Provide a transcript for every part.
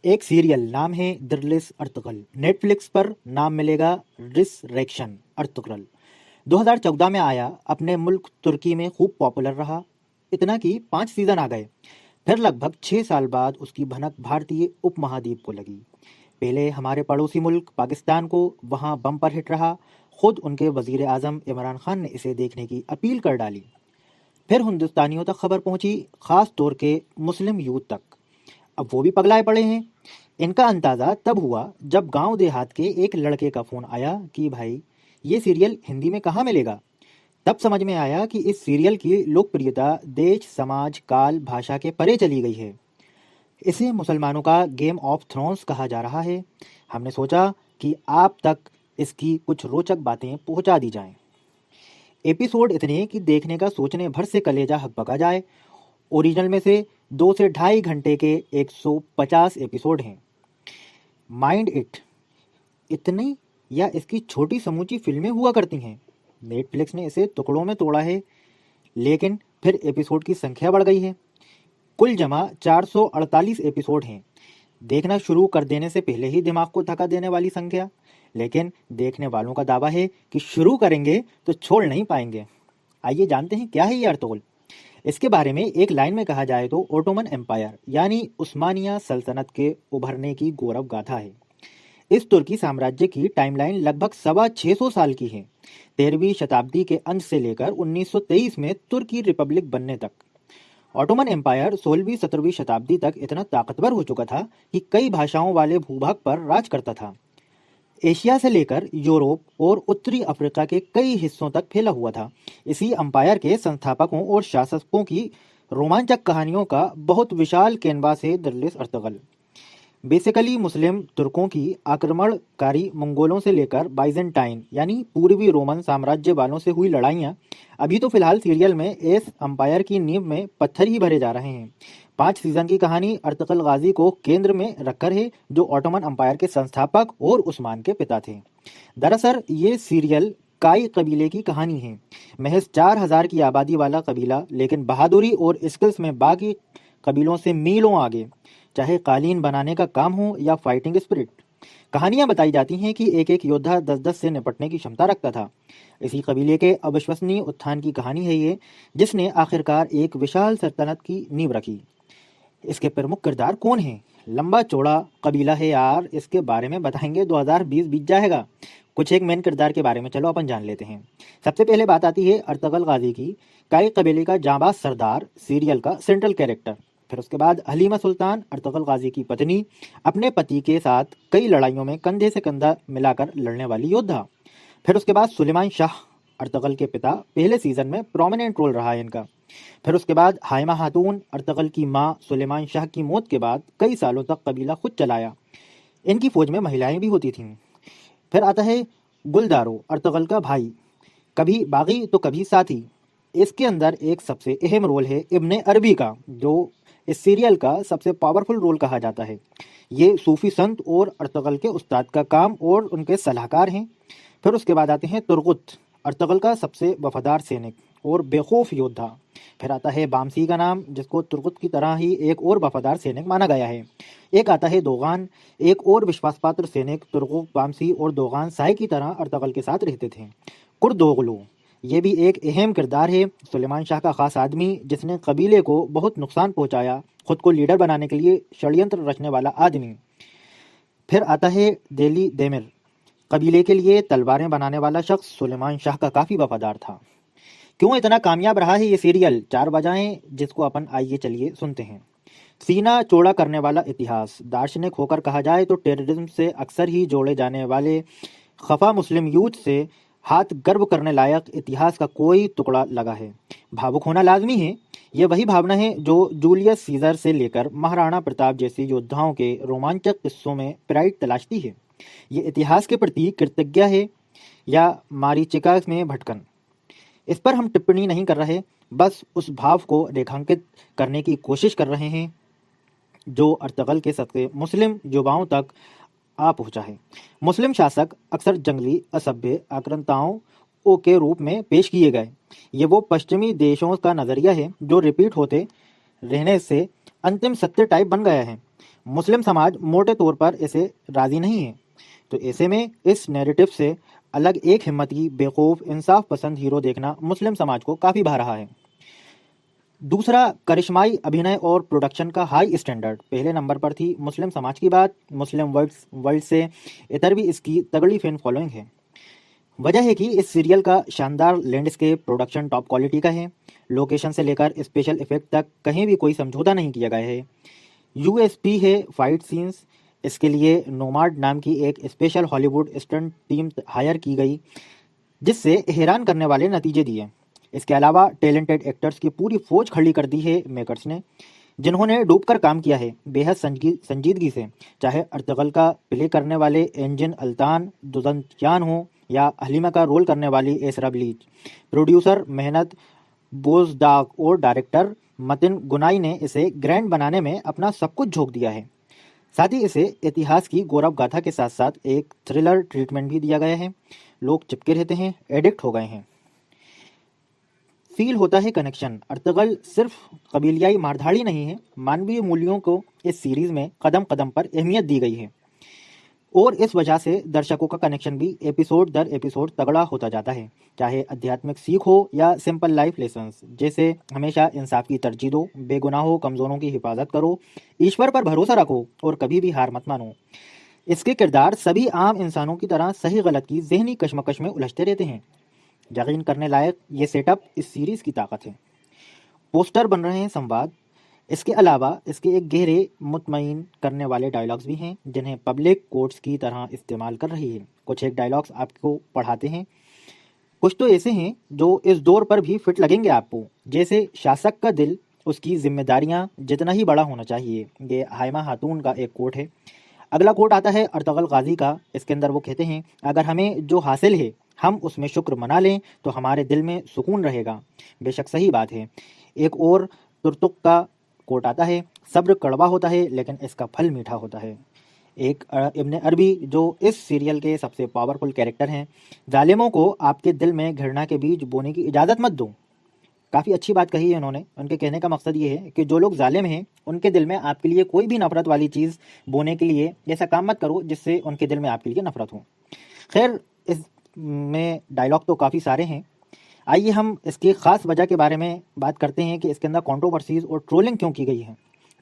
एक सीरियल नाम है दिरलिस अर्तुगरल। नेटफ्लिक्स पर नाम मिलेगा रिसरेक्शन अर्तुगरल। 2014 में आया, अपने मुल्क तुर्की में खूब पॉपुलर रहा, इतना कि 5 सीजन आ गए। फिर लगभग 6 साल बाद उसकी भनक भारतीय उपमहाद्वीप को लगी। पहले हमारे पड़ोसी मुल्क पाकिस्तान को, वहाँ बम्पर हिट रहा। खुद उनके वजीर आजम इमरान खान ने इसे देखने की अपील कर डाली। फिर हिंदुस्तानियों तक खबर पहुंची, खास तौर के मुस्लिम यूथ तक। अब वो भी पगलाए पड़े हैं। इनका अंदाज़ा तब हुआ जब गांव देहात के एक लड़के का फ़ोन आया कि भाई, ये सीरियल हिंदी में कहाँ मिलेगा। तब समझ में आया कि इस सीरियल की लोकप्रियता देश, समाज, काल, भाषा के परे चली गई है। इसे मुसलमानों का गेम ऑफ थ्रोन्स कहा जा रहा है। हमने सोचा कि आप तक इसकी कुछ रोचक बातें पहुंचा दी जाएं। एपिसोड इतने कि देखने का सोचने भर से कलेजा हकबका जाए। ओरिजिनल में से 2 से ढाई घंटे के 150 एपिसोड हैं। माइंड इट, इतनी या इसकी छोटी समूची फिल्में हुआ करती हैं। नेटफ्लिक्स ने इसे टुकड़ों में तोड़ा है, लेकिन फिर एपिसोड की संख्या बढ़ गई है। कुल जमा 448 एपिसोड हैं। देखना शुरू कर देने से पहले ही दिमाग को धक्का देने वाली संख्या, लेकिन देखने वालों का दावा है कि शुरू करेंगे तो छोड़ नहीं पाएंगे। आइए जानते हैं क्या है ये अर्तुगरल। इसके बारे में एक लाइन में कहा जाए तो ओटोमन एम्पायर यानी उस्मानिया सल्तनत के उभरने की गौरव गाथा है। इस तुर्की साम्राज्य की टाइमलाइन लगभग 650 साल की है। 13वीं शताब्दी के अंत से लेकर 1923 में तुर्की रिपब्लिक बनने तक। ऑटोमन एम्पायर 16वीं-17वीं शताब्दी तक इतना ताकतवर हो चुका था कि कई भाषाओं वाले भूभाग पर राज करता था। एशिया से लेकर यूरोप और उत्तरी अफ्रीका के कई हिस्सों तक फैला हुआ था। इसी अंपायर के संस्थापकों और शासकों की रोमांचक कहानियों का बहुत विशाल कैनवास है दिरलिस अर्तुगरल। बेसिकली मुस्लिम तुर्कों की आक्रमणकारी मंगोलों से लेकर बाइजेंटाइन यानी पूर्वी रोमन साम्राज्य वालों से हुई लड़ाइयाँ अभी तो फिलहाल सीरियल में इस अंपायर की नींव में पत्थर ही भरे जा रहे हैं। 5 सीजन की कहानी अर्तुगरल गाजी को केंद्र में रखकर है, जो ऑटोमन अंपायर के संस्थापक और उस्मान के पिता थे। दरअसल ये सीरियल काई कबीले की कहानी है। महज 4000 की आबादी वाला कबीला, लेकिन बहादुरी और स्किल्स में बाकी कबीलों से मीलों आगे, चाहे कालीन बनाने का काम हो या फाइटिंग स्पिरिट। कहानियां बताई जाती हैं कि एक एक योद्धा 10-10 से निपटने की क्षमता रखता था। इसी कबीले के अविश्वसनीय उत्थान की कहानी है ये, जिसने आखिरकार एक विशाल सल्तनत की नींव रखी। इसके प्रमुख किरदार कौन हैं? लंबा चौड़ा कबीला है यार, इसके बारे में बताएंगे 2020 बीत जाएगा। कुछ एक मेन किरदार के बारे में चलो अपन जान लेते हैं। सबसे पहले बात आती है अर्तुगरल गाजी की। काई कबीले का जांबाज सरदार, सीरियल का सेंट्रल कैरेक्टर। फिर उसके बाद हलीमा सुल्तान, अर्तुगरल गाजी की पत्नी, अपने पति के साथ कई लड़ाइयों में कंधे से कंधा मिलाकर लड़ने वाली योद्धा। फिर उसके बाद सुलेमान शाह, अर्तुगरल के पिता, पहले सीजन में प्रोमिनेंट रोल रहा है इनका। फिर उसके बाद हाइमा खातून, अर्तुगरल की माँ, सुलेमान शाह की मौत के बाद कई सालों तक कबीला खुद चलाया। इनकी फौज में महिलाएं भी होती थीं। फिर आता है गुलदारो, अर्तुगरल का भाई, कभी बागी तो कभी साथी। इसके अंदर एक सबसे अहम रोल है इब्ने अरबी का, जो इस सीरियल का सबसे पावरफुल रोल कहा जाता है। ये सूफी संत और अर्तुगरल के उस्ताद का काम और उनके सलाहकार हैं। फिर उसके बाद आते हैं तुर्गुत, अर्तुगरल का सबसे वफादार सैनिक और बेखौफ योद्धा। फिर आता है बामसी का नाम, जिसको तुर्गुत की तरह ही एक और वफादार सैनिक माना गया है। एक आता है दोगान, एक और विश्वासपात्र सैनिक। तुर्गुत, बामसी और दोगान साय की तरह अर्तुगरल के साथ रहते थे। कुर्दोगलू, ये भी एक अहम किरदार है। सुलेमान शाह का खास आदमी, जिसने कबीले को बहुत नुकसान पहुंचाया, खुद को लीडर बनाने के लिए षड्यंत्र रचने वाला आदमी। फिर आता है देली देमिर, कबीले के लिए तलवारें बनाने वाला शख्स। सुलेमान शाह का काफ़ी वफादार था। क्यों इतना कामयाब रहा है ये सीरियल? 4 वजहें, जिसको अपन आइए चलिए सुनते हैं। सीना चौड़ा करने वाला इतिहास। दार्शनिक होकर कहा जाए तो टेररिज्म से अक्सर ही जोड़े जाने वाले खफा मुस्लिम यूथ से हाथ गर्व करने लायक इतिहास का कोई टुकड़ा लगा है। भावुक होना लाजमी है। ये वही भावना है जो जूलियस सीजर से लेकर महाराणा प्रताप जैसे योद्धाओं के रोमांचक किस्सों में प्राइड तलाशती है। ये इतिहास के प्रति कृतज्ञ है या मारीचिका में भटकन, इस पर हम टिप्पणी नहीं कर रहे, बस उस भाव को रेखांकित करने की कोशिश कर रहे हैं जो अर्तुगरल के सदक़े मुस्लिम युवाओं तक आ पहुंचा है। मुस्लिम शासक अक्सर जंगली, असभ्य, आक्रांताओं के रूप में पेश किए गए। ये वो पश्चिमी देशों का नज़रिया है जो रिपीट होते रहने से अंतिम सत्य टाइप बन गया है। मुस्लिम समाज मोटे तौर पर इसे राजी नहीं है। तो ऐसे में इस नैरेटिव से अलग एक हिम्मती, बेखौफ, इंसाफ पसंद हीरो देखना मुस्लिम समाज को काफ़ी भा रहा है। दूसरा, करिश्माई अभिनय और प्रोडक्शन का हाई स्टैंडर्ड। पहले नंबर पर थी मुस्लिम समाज की बात। मुस्लिम वर्ल्ड से इतर भी इसकी तगड़ी फैन फॉलोइंग है। वजह है कि इस सीरियल का शानदार लैंडस्केप, प्रोडक्शन टॉप क्वालिटी का है। लोकेशन से लेकर स्पेशल इफेक्ट तक कहीं भी कोई समझौता नहीं किया गया है। यूएसपी है फाइट सीन्स। इसके लिए नोमाड नाम की एक special Hollywood stunt team hire की गई, जिससे हैरान करने वाले नतीजे दिए। इसके अलावा टैलेंटेड एक्टर्स की पूरी फौज खड़ी कर दी है मेकर्स ने, जिन्होंने डूबकर काम किया है बेहद संजीदगी से। चाहे अर्तगल का प्ले करने वाले एंजिन अल्तान दुजनचान हो या हलीमा का रोल करने वाली एसरा ब्लीच। प्रोड्यूसर मेहनत बोजदाग और डायरेक्टर मतिन गुनाई ने इसे ग्रैंड बनाने में अपना सब कुछ झोंक दिया है। साथ ही इसे इतिहास की गौरव गाथा के साथ साथ एक थ्रिलर ट्रीटमेंट भी दिया गया है। लोग चिपके रहते हैं, एडिक्ट हो गए हैं। फील होता है कनेक्शन। अर्तगल सिर्फ कबीलियाई मारधाड़ी नहीं है, मानवीय मूल्यों को इस सीरीज में कदम कदम पर अहमियत दी गई है और इस वजह से दर्शकों का कनेक्शन भी एपिसोड दर एपिसोड तगड़ा होता जाता है। चाहे आध्यात्मिक सीख हो या सिंपल लाइफ लेसन्स, जैसे हमेशा इंसाफ की तरजीह दो, बेगुनाहों कमजोरों की हिफाजत करो, ईश्वर पर भरोसा रखो और कभी भी हार मत मानो। इसके किरदार सभी आम इंसानों की तरह सही गलत की जहनी कश्मकश में उलझते रहते हैं। यकीन करने लायक ये सेटअप इस सीरीज की ताकत है। पोस्टर बन रहे हैं संवाद। इसके अलावा इसके एक गहरे मुतमईन करने वाले डायलॉग्स भी हैं, जिन्हें पब्लिक कोर्ट्स की तरह इस्तेमाल कर रही है। कुछ एक डायलॉग्स आपको पढ़ाते हैं, कुछ तो ऐसे हैं जो इस दौर पर भी फिट लगेंगे आपको, जैसे शासक का दिल उसकी जिम्मेदारियां जितना ही बड़ा होना चाहिए। ये हाइमा खातून का एक कोट है। अगला कोट आता है अर्तगल गाजी का। इसके अंदर वो कहते हैं, अगर हमें जो हासिल है हम उसमें शुक्र मना लें तो हमारे दिल में सुकून रहेगा। बेशक सही बात है। एक और तुर्तुक का कोट आता है, सब्र कड़वा होता है लेकिन इसका फल मीठा होता है। एक इब्ने अरबी जो इस सीरियल के सबसे पावरफुल कैरेक्टर हैं, जालिमों को आपके दिल में घृणा के बीज बोने की इजाज़त मत दो। काफ़ी अच्छी बात कही है उन्होंने। उनके कहने का मकसद ये है कि जो लोग जालिम हैं उनके दिल में आपके लिए कोई भी नफरत वाली चीज़ बोने के लिए ऐसा काम मत करो जिससे उनके दिल में आपके लिए नफरत हो। खैर, इस में डायलॉग तो काफ़ी सारे हैं। आइए हम इसकी ख़ास वजह के बारे में बात करते हैं कि इसके अंदर कंट्रोवर्सीज और ट्रोलिंग क्यों की गई है।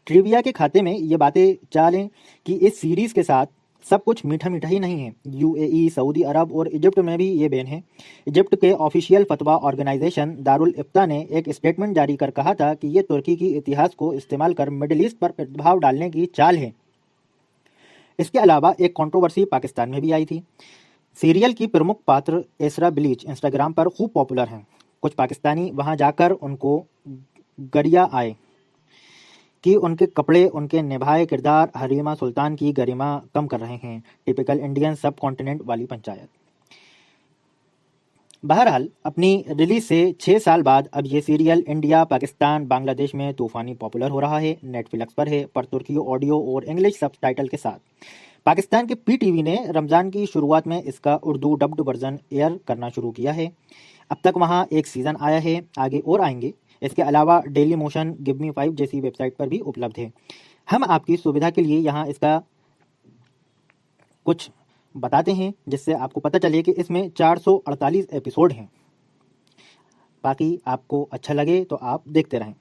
ट्रिविया के खाते में ये बातें चालें कि इस सीरीज़ के साथ सब कुछ मीठा मीठा ही नहीं है। यूएई, सऊदी अरब और इजिप्ट में भी ये बैन है। इजिप्ट के ऑफिशियल फतवा ऑर्गेनाइजेशन दारुल इफ्ता ने एक स्टेटमेंट जारी कर कहा था कि ये तुर्की की इतिहास को इस्तेमाल कर मिडिल ईस्ट पर प्रभाव डालने की चाल है। इसके अलावा एक कंट्रोवर्सी पाकिस्तान में भी आई थी। सीरियल की प्रमुख पात्र एसरा ब्लीच इंस्टाग्राम पर खूब पॉपुलर हैं। कुछ पाकिस्तानी वहां जाकर उनको गरिया आए कि उनके कपड़े उनके निभाए किरदार हरीमा सुल्तान की गरिमा कम कर रहे हैं। टिपिकल इंडियन सब कॉन्टिनेंट वाली पंचायत। बहरहाल, अपनी रिलीज से 6 साल बाद अब ये सीरियल इंडिया, पाकिस्तान, बांग्लादेश में तूफानी पॉपुलर हो रहा है। नेटफ्लिक्स पर है, पर तुर्की ऑडियो और इंग्लिश सबटाइटल के साथ। पाकिस्तान के पीटीवी ने रमज़ान की शुरुआत में इसका उर्दू डब्ड वर्जन एयर करना शुरू किया है। अब तक वहाँ एक सीज़न आया है, आगे और आएंगे। इसके अलावा डेली मोशन, गिव मी 5 जैसी वेबसाइट पर भी उपलब्ध है। हम आपकी सुविधा के लिए यहाँ इसका कुछ बताते हैं, जिससे आपको पता चले कि इसमें 448 एपिसोड हैं। बाकी आपको अच्छा लगे तो आप देखते रहें।